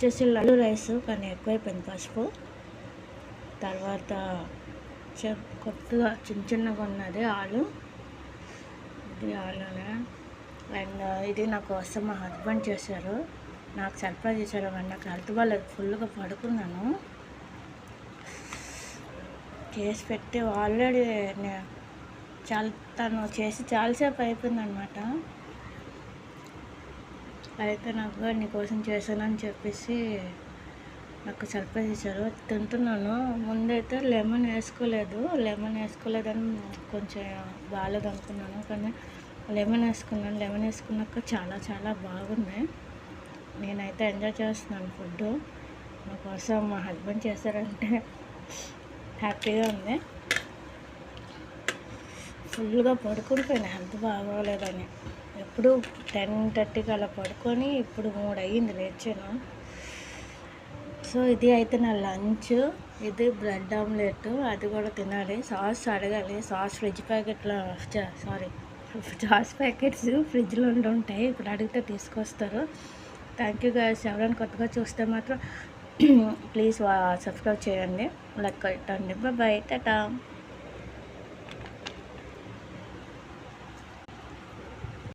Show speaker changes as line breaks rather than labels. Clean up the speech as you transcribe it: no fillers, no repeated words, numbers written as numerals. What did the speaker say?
వచ్చేసి లడ్డు రైస్ కానీ ఎక్కువైపోయింది పసుపు. తర్వాత కొత్తగా చిన్నగా ఉన్నది ఆలు, ఇది ఆలునే. అండ్ ఇది నా కోసం మా హస్బెండ్ చేశారు, నాకు సర్ప్రైజ్ చేశారు. అండ్ నాకు హెల్త్ బాగాలేదు, ఫుల్గా పడుకున్నాను. చేసి పెట్టి ఆల్రెడీ తను చేసి చాలాసేపు అయిపోయిందనమాట. అయితే నాకు నీకోసం చేశానని చెప్పేసి నాకు సర్ప్రైజ్ ఇచ్చారు. తింటున్నాను. ముందైతే లెమన్ వేసుకోలేదని కొంచెం బాగాలేదు అనుకున్నాను, కానీ లెమన్ వేసుకున్నాక చాలా చాలా బాగున్నాయి. నేనైతే ఎంజాయ్ చేస్తున్నాను ఫుడ్. నా కోసం మా హస్బెండ్ చేశారంటే హ్యాపీగా ఉంది. ఫుల్గా పడుకుంటున్నాను, హెల్త్ బాగోలేదని. ఎప్పుడు 10:30కి అలా పడుకొని ఇప్పుడు 3 అయ్యింది లేచాను. సో ఇది అయితే నా లంచ్. ఇది బ్రెడ్ ఆమ్లెట్, అది కూడా తినాలి. సాస్ అడగాలి. సాస్ సాస్ ప్యాకెట్స్ ఫ్రిడ్జ్లో ఉంటాయి, ఇప్పుడు అడిగితే తీసుకొస్తారు. Thank you guys. ఎవరైనా కొత్తగా చూస్తే మాత్రం ప్లీజ్ సబ్స్క్రైబ్ చేయండి, లైక్ కొట్టండి. బాయ్, టాటా.